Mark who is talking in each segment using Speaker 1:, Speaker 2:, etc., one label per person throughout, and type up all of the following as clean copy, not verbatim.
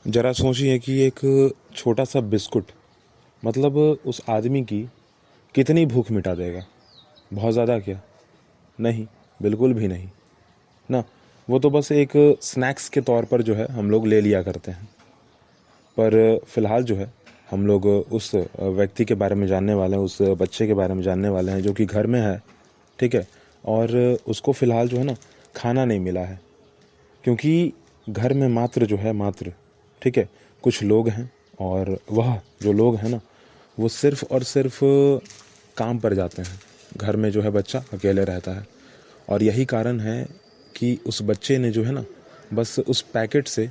Speaker 1: ज़रा सोचिए कि एक छोटा सा बिस्कुट मतलब उस आदमी की कितनी भूख मिटा देगा। बहुत ज़्यादा क्या? नहीं, बिल्कुल भी नहीं ना। वो तो बस एक स्नैक्स के तौर पर जो है हम लोग ले लिया करते हैं। पर फ़िलहाल जो है हम लोग उस व्यक्ति के बारे में जानने वाले हैं, उस बच्चे के बारे में जानने वाले हैं जो कि घर में है, ठीक है। और उसको फ़िलहाल जो है ना खाना नहीं मिला है, क्योंकि घर में मात्र जो है मात्र, ठीक है, कुछ लोग हैं। और वह जो लोग हैं ना वो सिर्फ़ और सिर्फ काम पर जाते हैं। घर में जो है बच्चा अकेले रहता है और यही कारण है कि उस बच्चे ने जो है ना बस उस पैकेट से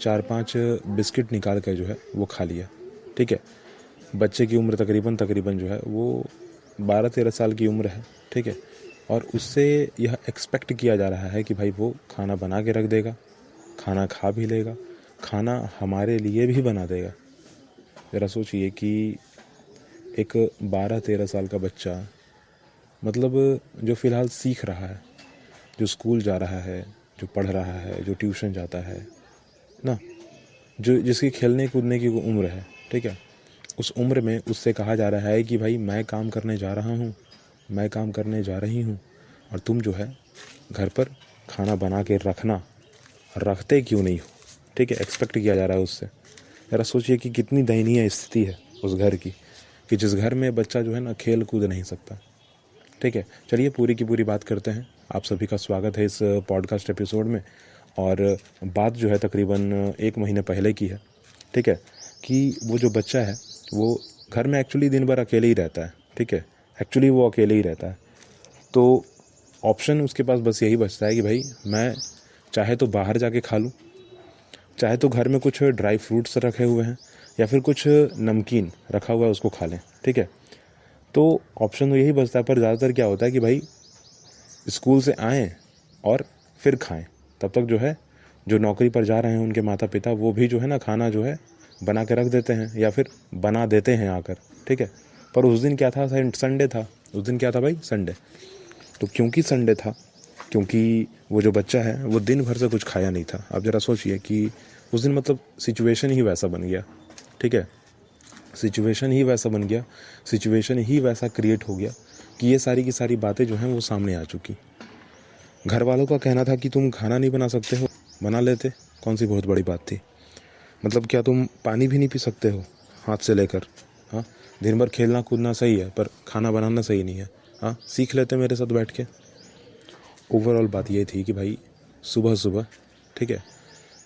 Speaker 1: 4-5 बिस्किट निकाल कर जो है वो खा लिया, ठीक है। बच्चे की उम्र तकरीबन तकरीबन जो है वो 12-13 साल की उम्र है, ठीक है। और उससे यह एक्सपेक्ट किया जा रहा है कि भाई वो खाना बना के रख देगा, खाना खा भी लेगा, खाना हमारे लिए भी बना देगा। ज़रा सोचिए कि एक 12-13 साल का बच्चा, मतलब जो फ़िलहाल सीख रहा है, जो स्कूल जा रहा है, जो पढ़ रहा है, जो ट्यूशन जाता है ना, जो जिसकी खेलने कूदने की वो उम्र है, ठीक है। उस उम्र में उससे कहा जा रहा है कि भाई मैं काम करने जा रहा हूँ, मैं काम करने जा रही हूँ, और तुम जो है घर पर खाना बना के रखना, रखते क्यों नहीं हो, ठीक है। एक्सपेक्ट किया जा रहा है उससे। ज़रा सोचिए कि कितनी दयनीय स्थिति है उस घर की, कि जिस घर में बच्चा जो है ना खेल कूद नहीं सकता, ठीक है। चलिए पूरी की पूरी बात करते हैं। आप सभी का स्वागत है इस पॉडकास्ट एपिसोड में। और बात जो है तकरीबन 1 महीने पहले की है, ठीक है। कि वो जो बच्चा है वो घर में एक्चुअली दिन भर अकेले ही रहता है, ठीक है। एक्चुअली वो अकेले ही रहता है। तो ऑप्शन उसके पास बस यही बचता है कि भाई मैं चाहे तो बाहर जाके खा लूँ, चाहे तो घर में कुछ ड्राई फ्रूट्स रखे हुए हैं या फिर कुछ नमकीन रखा हुआ है उसको खा लें, ठीक है। तो ऑप्शन तो यही बचता है। पर ज़्यादातर क्या होता है कि भाई स्कूल से आएँ और फिर खाएं। तब तक जो है जो नौकरी पर जा रहे हैं उनके माता पिता वो भी जो है ना खाना जो है बना के रख देते हैं या फिर बना देते हैं आकर, ठीक है। पर उस दिन क्या था? संडे था। उस दिन क्या था भाई? संडे। तो क्योंकि संडे था, क्योंकि वो जो बच्चा है वो दिन भर से कुछ खाया नहीं था। अब ज़रा सोचिए कि उस दिन मतलब सिचुएशन ही वैसा बन गया, ठीक है। सिचुएशन ही वैसा बन गया, सिचुएशन ही वैसा क्रिएट हो गया कि ये सारी की सारी बातें जो हैं वो सामने आ चुकी। घर वालों का कहना था कि तुम खाना नहीं बना सकते हो, बना लेते, कौन सी बहुत बड़ी बात थी। मतलब क्या तुम पानी भी नहीं पी सकते हो हाथ से लेकर? हाँ, दिन भर खेलना कूदना सही है पर खाना बनाना सही नहीं है। हाँ, सीख लेते मेरे साथ बैठ के। ओवरऑल बात ये थी कि भाई सुबह सुबह, ठीक है,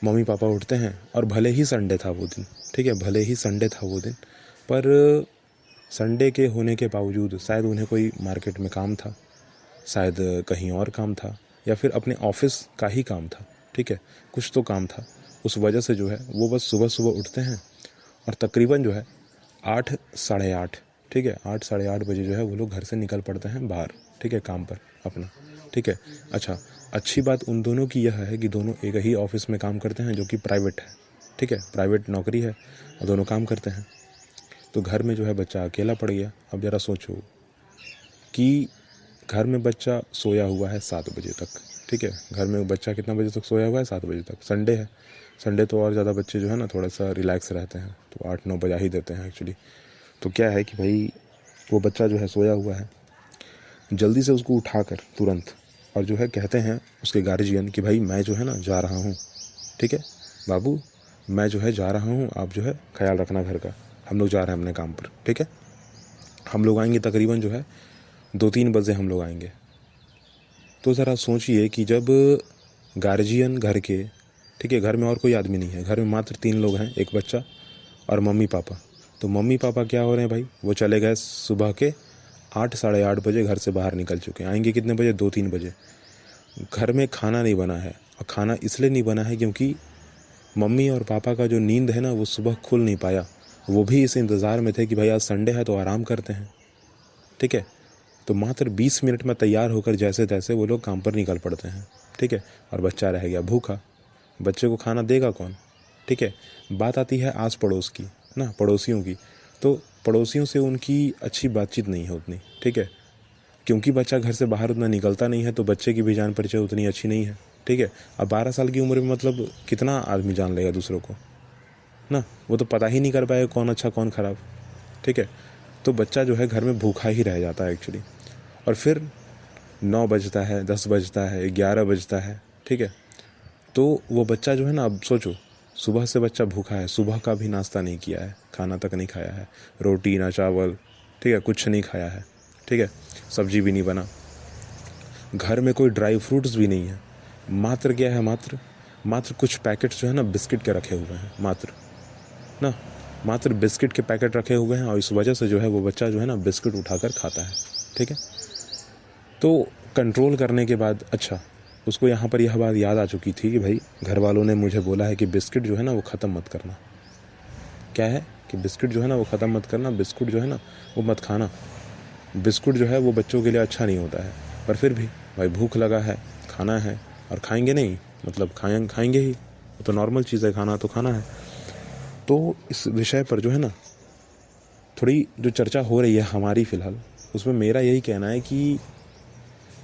Speaker 1: मम्मी पापा उठते हैं और भले ही संडे था वो दिन, ठीक है, भले ही संडे था वो दिन, पर संडे के होने के बावजूद शायद उन्हें कोई मार्केट में काम था, शायद कहीं और काम था, या फिर अपने ऑफिस का ही काम था, ठीक है। कुछ तो काम था, उस वजह से जो है वो बस सुबह सुबह उठते हैं और तकरीबन जो है 8 साढ़े 8, ठीक है, 8 साढ़े 8 बजे जो है वो लोग घर से निकल पड़ते हैं बाहर, ठीक है, काम पर अपना, ठीक है। अच्छा, अच्छी बात उन दोनों की यह है कि दोनों एक ही ऑफिस में काम करते हैं जो कि प्राइवेट है, ठीक है, प्राइवेट नौकरी है और दोनों काम करते हैं। तो घर में जो है बच्चा अकेला पड़ गया। अब ज़रा सोचो कि घर में बच्चा सोया हुआ है 7 बजे तक, ठीक है। घर में बच्चा कितना बजे तक सोया हुआ है? 7 बजे तक। संडे है, संडे तो और ज़्यादा बच्चे जो है ना थोड़ा सा रिलैक्स रहते हैं, तो 8-9 बजा ही देते हैं एक्चुअली। तो क्या है कि भाई वो बच्चा जो है सोया हुआ है, जल्दी से उसको उठाकर तुरंत, और जो है कहते हैं उसके गार्जियन कि भाई मैं जो है ना जा रहा हूँ, ठीक है बाबू, मैं जो है जा रहा हूँ, आप जो है ख्याल रखना घर का, हम लोग जा रहे हैं अपने काम पर, ठीक है। हम लोग आएंगे तकरीबन जो है 2-3 बजे हम लोग आएंगे। तो ज़रा सोचिए कि जब गार्जियन घर के, ठीक है, घर में और कोई आदमी नहीं है, घर में मात्र 3 लोग हैं, एक बच्चा और मम्मी पापा। तो मम्मी पापा क्या हो रहे हैं भाई? वो चले गए सुबह के 8 साढ़े 8 बजे घर से बाहर निकल चुके हैं। आएंगे कितने बजे? 2-3 बजे। घर में खाना नहीं बना है, और खाना इसलिए नहीं बना है क्योंकि मम्मी और पापा का जो नींद है ना वो सुबह खुल नहीं पाया। वो भी इस इंतज़ार में थे कि भाई आज संडे है तो आराम करते हैं, ठीक है। तो मात्र 20 मिनट में तैयार होकर जैसे तैसे वो लोग काम पर निकल पड़ते हैं, ठीक है। और बच्चा रह गया भूखा। बच्चे को खाना देगा कौन, ठीक है। बात आती है आस पड़ोस की ना, पड़ोसियों की। तो पड़ोसियों से उनकी अच्छी बातचीत नहीं है उतनी, ठीक है, क्योंकि बच्चा घर से बाहर उतना निकलता नहीं है, तो बच्चे की भी जान परिचय उतनी अच्छी नहीं है, ठीक है। अब 12 साल की उम्र में मतलब कितना आदमी जान लेगा दूसरों को, ना, वो तो पता ही नहीं कर पाएगा कौन अच्छा कौन ख़राब, ठीक है। तो बच्चा जो है घर में भूखा ही रह जाता है एक्चुअली। और फिर 9 बजता है, 10 बजता है, 11 बजता है, ठीक है। तो वो बच्चा जो है ना, अब सोचो, सुबह से बच्चा भूखा है, सुबह का भी नाश्ता नहीं किया है, खाना तक नहीं खाया है, रोटी ना चावल, ठीक है, कुछ नहीं खाया है, ठीक है, सब्जी भी नहीं बना, घर में कोई ड्राई फ्रूट्स भी नहीं है, मात्र क्या है, मात्र कुछ पैकेट्स जो है ना बिस्किट के रखे हुए हैं, ना, मात्र बिस्किट के पैकेट रखे हुए हैं, और इस वजह से जो है वो बच्चा जो है ना बिस्किट उठाकर खाता है, ठीक है। तो कंट्रोल करने के बाद अच्छा, उसको यहाँ पर यह बात याद आ चुकी थी कि भाई घर वालों ने मुझे बोला है कि बिस्किट जो है ना वो ख़त्म मत करना। क्या है कि बिस्किट जो है ना वो ख़त्म मत करना, बिस्कुट जो है ना वो मत खाना, बिस्कुट जो है वो बच्चों के लिए अच्छा नहीं होता है। पर फिर भी भाई भूख लगा है, खाना है, और खाएंगे नहीं मतलब खाएंगे ही, वो तो नॉर्मल चीज़ है, खाना तो खाना है। तो इस विषय पर जो है ना थोड़ी जो चर्चा हो रही है हमारी फ़िलहाल, उसमें मेरा यही कहना है कि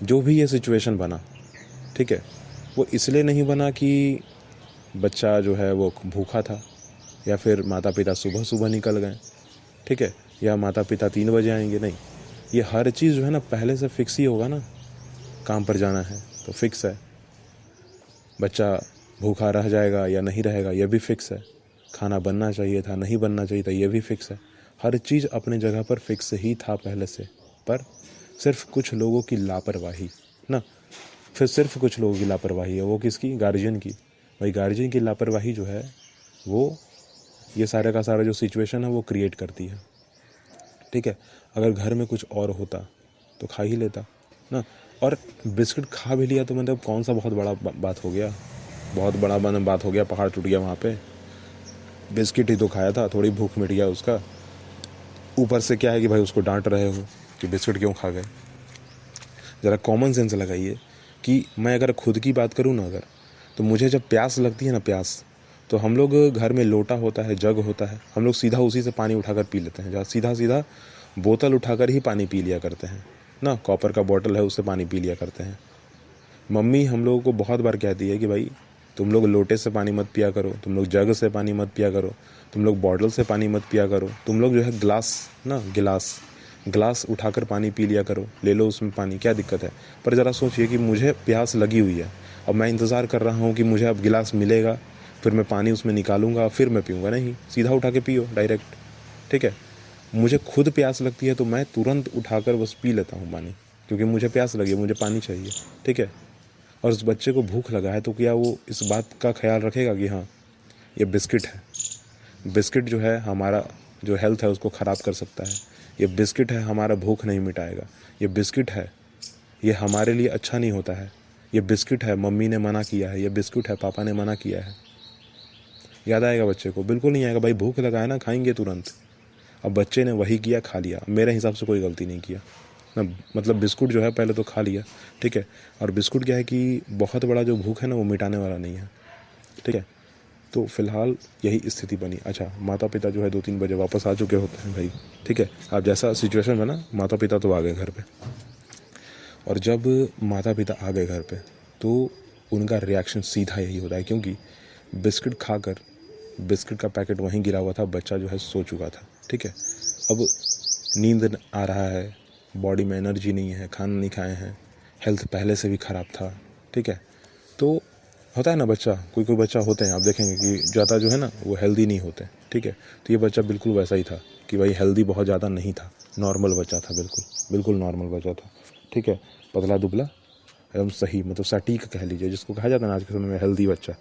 Speaker 1: जो भी ये सिचुएशन बना, ठीक है, वो इसलिए नहीं बना कि बच्चा जो है वो भूखा था, या फिर माता पिता सुबह सुबह निकल गए, ठीक है, या माता पिता 3 बजे आएंगे, नहीं। ये हर चीज़ जो है ना पहले से फिक्स ही होगा ना, काम पर जाना है तो फिक्स है, बच्चा भूखा रह जाएगा या नहीं रहेगा ये भी फिक्स है, खाना बनना चाहिए था नहीं बनना चाहिए था ये भी फिक्स है, हर चीज़ अपने जगह पर फिक्स ही था पहले से। पर सिर्फ कुछ लोगों की लापरवाही ना, फिर सिर्फ कुछ लोगों की लापरवाही है, वो किसकी, गार्जियन की। भाई गार्जियन की लापरवाही जो है वो ये सारे का सारा जो सिचुएशन है वो क्रिएट करती है, ठीक है। अगर घर में कुछ और होता तो खा ही लेता ना, और बिस्किट खा भी लिया तो मतलब कौन सा बहुत बड़ा बात हो गया, बहुत बड़ा बात हो गया, पहाड़ टूट गया वहाँ पे, बिस्किट ही तो खाया था, थोड़ी भूख मिट गया उसका। ऊपर से क्या है कि भाई उसको डांट रहे हो कि बिस्किट क्यों खा गए। ज़रा कॉमन सेंस लगाइए कि मैं अगर खुद की बात करूँ ना, अगर तो मुझे जब प्यास लगती है ना, प्यास, तो हम लोग घर में लोटा होता है, जग होता है, हम लोग सीधा उसी से पानी उठाकर पी लेते हैं, जहाँ सीधा सीधा बोतल उठाकर ही पानी पी लिया करते हैं ना, कॉपर का बॉटल है उससे पानी पी लिया करते हैं। मम्मी हम लोगों को बहुत बार कहती है कि भाई तुम लोग लोटे से पानी मत पिया करो, तुम लोग जग से पानी मत पिया करो, तुम लोग बॉटल से पानी मत पिया करो, तुम लोग जो है गिलास उठाकर पानी पी लिया करो, ले लो उसमें पानी, क्या दिक्कत है। पर ज़रा सोचिए कि मुझे प्यास लगी हुई है, अब मैं इंतज़ार कर रहा हूँ कि मुझे अब गिलास मिलेगा, फिर मैं पानी उसमें निकालूंगा, फिर मैं पीऊँगा, नहीं, सीधा उठा के पियो डायरेक्ट, ठीक है। मुझे खुद प्यास लगती है तो मैं तुरंत उठाकर बस पी लेता हूँ पानी, क्योंकि मुझे प्यास लगी, मुझे पानी चाहिए, ठीक है। और उस बच्चे को भूख लगा है तो क्या वो इस बात का ख्याल रखेगा कि हाँ ये बिस्किट है, बिस्किट जो है हमारा जो हेल्थ है उसको ख़राब कर सकता है, ये बिस्किट है हमारा भूख नहीं मिटाएगा, ये बिस्किट है ये हमारे लिए अच्छा नहीं होता है, ये बिस्किट है मम्मी ने मना किया है, ये बिस्किट है पापा ने मना किया है, याद आएगा बच्चे को? बिल्कुल नहीं आएगा। भाई भूख लगा है ना, खाएंगे तुरंत। अब बच्चे ने वही किया, खा लिया। मेरे हिसाब से कोई गलती नहीं किया ना, मतलब बिस्कुट जो है पहले तो खा लिया, ठीक है। और बिस्कुट क्या है कि बहुत बड़ा जो भूख है ना वो मिटाने वाला नहीं है, ठीक है। तो फिलहाल यही स्थिति बनी। अच्छा, माता पिता जो है 2-3 बजे वापस आ चुके होते हैं भाई, ठीक है। अब जैसा सिचुएशन बना, माता पिता तो आ गए घर पे, और जब माता पिता आ गए घर पे तो उनका रिएक्शन सीधा यही होता है, क्योंकि बिस्किट खाकर बिस्किट का पैकेट वहीं गिरा हुआ था, बच्चा जो है सो चुका था, ठीक है। अब नींद आ रहा है, बॉडी में एनर्जी नहीं है, खाना नहीं खाए हैं, हेल्थ पहले से भी ख़राब था, ठीक है। तो होता है ना बच्चा, कोई कोई बच्चा होते हैं, आप देखेंगे कि ज़्यादा जो है ना वो हेल्दी नहीं होते, ठीक है। तो ये बच्चा बिल्कुल वैसा ही था कि भाई हेल्दी बहुत ज़्यादा नहीं था, नॉर्मल बच्चा था, बिल्कुल बिल्कुल नॉर्मल बच्चा था, ठीक है। पतला दुबला एकदम सही, मतलब सटीक कह लीजिए, जिसको कहा जाता है ना आज के समय में हेल्दी बच्चा।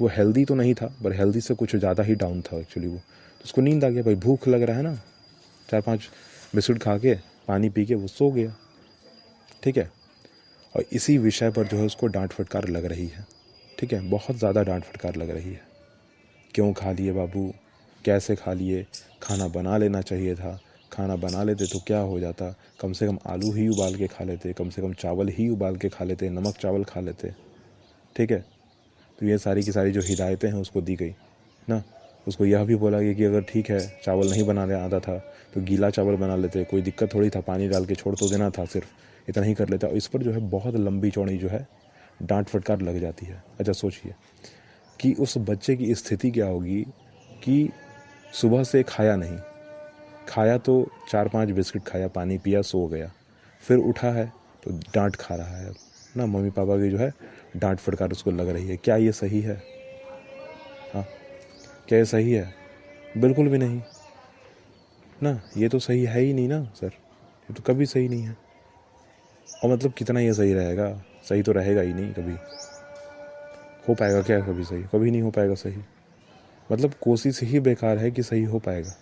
Speaker 1: वो हेल्दी तो नहीं था, पर हेल्दी से कुछ ज़्यादा ही डाउन था एक्चुअली वो। तो उसको नींद आ गया, भाई भूख लग रहा है ना, 4-5 बिस्कुट खा के पानी पी के वो सो गया, ठीक है। और इसी विषय पर जो है उसको डांट फटकार लग रही है, ठीक है, बहुत ज़्यादा डांट फटकार लग रही है। क्यों खा लिए बाबू, कैसे खा लिए, खाना बना लेना चाहिए था, खाना बना लेते तो क्या हो जाता, कम से कम आलू ही उबाल के खा लेते, कम से कम चावल ही उबाल के खा लेते, नमक चावल खा लेते, ठीक है। तो ये सारी की सारी जो हिदायतें हैं उसको दी गई ना। उसको यह भी बोला गया कि अगर ठीक है चावल नहीं बनाने आता था तो गीला चावल बना लेते, कोई दिक्कत थोड़ी था, पानी डाल के छोड़ तो देना था, सिर्फ इतना ही कर लेता। और इस पर जो है बहुत लंबी चौड़ी जो है डांट फटकार लग जाती है। अच्छा सोचिए कि उस बच्चे की स्थिति क्या होगी कि सुबह से खाया नहीं, खाया तो 4-5 बिस्किट खाया, पानी पिया, सो गया, फिर उठा है तो डांट खा रहा है ना, मम्मी पापा की जो है डांट फटकार उसको लग रही है। क्या ये सही है? हाँ, क्या ये सही है? बिल्कुल भी नहीं ना, ये तो सही है ही नहीं ना सर, ये तो कभी सही नहीं है। और मतलब कितना ये सही रहेगा? सही तो रहेगा ही नहीं कभी। हो पाएगा क्या कभी सही? कभी नहीं हो पाएगा सही। मतलब कोशिश ही बेकार है कि सही हो पाएगा,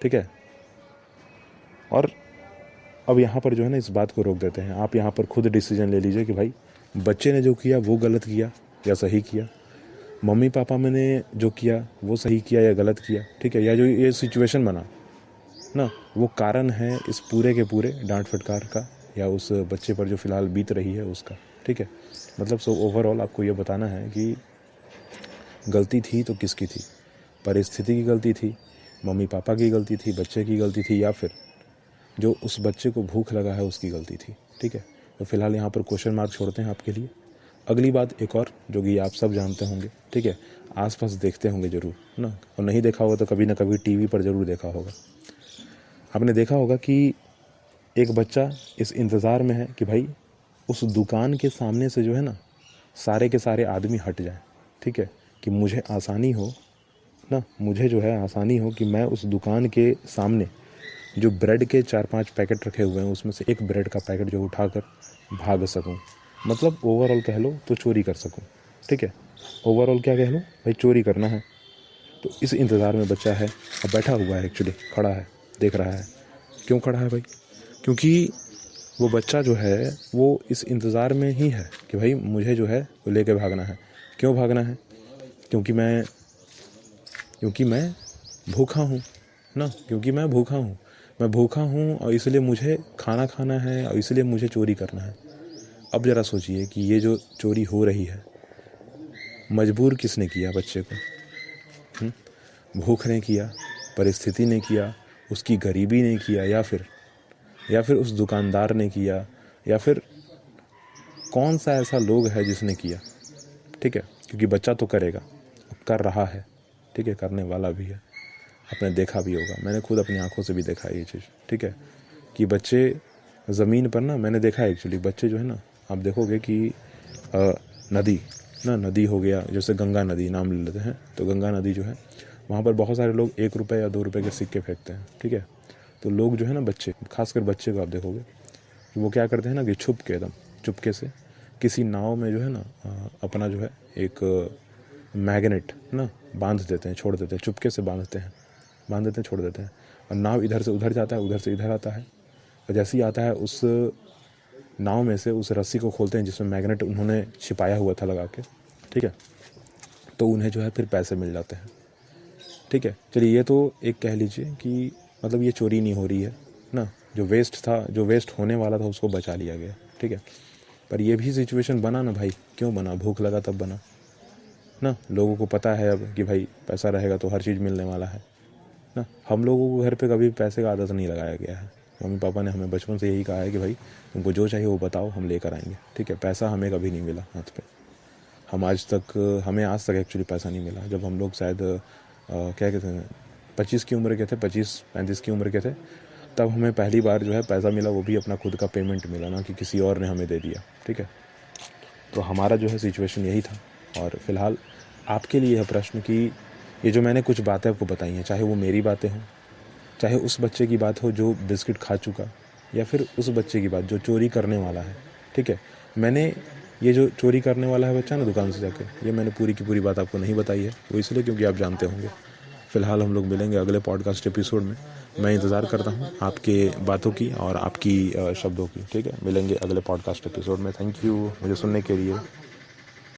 Speaker 1: ठीक है। और अब यहाँ पर जो है ना, इस बात को रोक देते हैं। आप यहाँ पर खुद डिसीजन ले लीजिए कि भाई बच्चे ने जो किया वो गलत किया या सही किया, मम्मी पापा मैंने जो किया वो सही किया या गलत किया, ठीक है। या जो ये सिचुएशन बना ना, वो कारण है इस पूरे के पूरे डांट फटकार का, या उस बच्चे पर जो फ़िलहाल बीत रही है उसका, ठीक है। मतलब सो ओवरऑल आपको ये बताना है कि गलती थी तो किसकी थी? परिस्थिति की गलती थी, मम्मी पापा की गलती थी, बच्चे की गलती थी, या फिर जो उस बच्चे को भूख लगा है उसकी गलती थी, ठीक है। तो फिलहाल यहाँ पर क्वेश्चन मार्क छोड़ते हैं आपके लिए। अगली बात एक और जो कि आप सब जानते होंगे, ठीक है, आसपास देखते होंगे ज़रूर ना, और नहीं देखा होगा तो कभी ना कभी टीवी पर ज़रूर देखा होगा। आपने देखा होगा कि एक बच्चा इस इंतज़ार में है कि भाई उस दुकान के सामने से जो है ना सारे के सारे आदमी हट जाएं, ठीक है, कि मुझे आसानी हो ना, मुझे जो है आसानी हो कि मैं उस दुकान के सामने जो ब्रेड के 4-5 पैकेट रखे हुए हैं उसमें से एक ब्रेड का पैकेट जो उठाकर भाग सकूं। मतलब ओवरऑल कह लो तो चोरी कर सकूं, ठीक है। ओवरऑल क्या कह लो भाई, चोरी करना है। तो इस इंतज़ार में बच्चा है, अब बैठा हुआ है, एक्चुअली खड़ा है, देख रहा है। क्यों खड़ा है भाई? क्योंकि वो बच्चा जो है वो इस इंतज़ार में ही है कि भाई मुझे जो है वो लेके भागना है। क्यों भागना है? क्योंकि मैं भूखा हूँ ना, क्योंकि मैं भूखा हूँ, मैं भूखा हूँ और इसलिए मुझे खाना खाना है और इसलिए मुझे चोरी करना है। अब ज़रा सोचिए कि ये जो चोरी हो रही है, मजबूर किसने किया बच्चे को? भूख ने किया, परिस्थिति ने किया, उसकी गरीबी ने किया, या फिर उस दुकानदार ने किया, या फिर कौन सा ऐसा लोग है जिसने किया, ठीक है। क्योंकि बच्चा तो करेगा, कर रहा है, ठीक है, करने वाला भी है। आपने देखा भी होगा, मैंने खुद अपनी आंखों से भी देखा है ये चीज़, ठीक है, कि बच्चे ज़मीन पर ना, मैंने देखा है एक्चुअली, बच्चे जो है ना, आप देखोगे कि नदी हो गया, जैसे गंगा नदी नाम ले लेते हैं, तो गंगा नदी जो है वहाँ पर बहुत सारे लोग 1 रुपये या 2 रुपये के सिक्के फेंकते हैं, ठीक है। तो लोग जो है ना, बच्चे, खासकर बच्चे को आप देखोगे कि वो क्या करते हैं ना कि छुप के, एकदम चुपके से किसी नाव में जो है ना अपना जो है एक मैग्नेट ना बांध देते हैं, छोड़ देते हैं, चुपके से बांध देते हैं, छोड़ देते हैं, और नाव इधर से उधर जाता है, उधर से इधर आता है, और जैसे ही आता है उस नाव में से उस रस्सी को खोलते हैं जिसमें मैग्नेट उन्होंने छिपाया हुआ था लगा के, ठीक है। तो उन्हें जो है फिर पैसे मिल जाते हैं, ठीक है। चलिए, ये तो एक कह लीजिए कि मतलब ये चोरी नहीं हो रही है ना, जो वेस्ट था, जो वेस्ट होने वाला था उसको बचा लिया गया, ठीक है। पर ये भी सिचुएशन बना ना भाई, क्यों बना? भूख लगा तब बना ना। लोगों को पता है अब कि भाई पैसा रहेगा तो हर चीज़ मिलने वाला है ना। हम लोगों को घर पे कभी पैसे का आदत नहीं लगाया गया है। मम्मी पापा ने हमें बचपन से यही कहा है कि भाई तुमको जो चाहिए वो बताओ, हम लेकर आएंगे, ठीक है। पैसा हमें कभी नहीं मिला हाथ पे, हमें आज तक एक्चुअली पैसा नहीं मिला। जब हम लोग शायद क्या कहते हैं 25 की उम्र के थे, 25-35 की उम्र के थे, तब हमें पहली बार जो है पैसा मिला, वो भी अपना खुद का पेमेंट मिला, ना कि किसी और ने हमें दे दिया, ठीक है। तो हमारा जो है सिचुएशन यही था। और फिलहाल आपके लिए यह प्रश्न कि ये जो मैंने कुछ बातें आपको बताई हैं, चाहे वो मेरी बातें हों, चाहे उस बच्चे की बात हो जो बिस्किट खा चुका, या फिर उस बच्चे की बात जो चोरी करने वाला है, ठीक है। मैंने ये जो चोरी करने वाला है बच्चा ना दुकान से जाके, ये मैंने पूरी की पूरी बात आपको नहीं बताई है, वो इसलिए क्योंकि आप जानते होंगे। फ़िलहाल हम लोग मिलेंगे अगले पॉडकास्ट एपिसोड में। मैं इंतज़ार करता हूँ आपके बातों की और आपकी शब्दों की, ठीक है। मिलेंगे अगले पॉडकास्ट एपिसोड में। थैंक यू मुझे सुनने के लिए।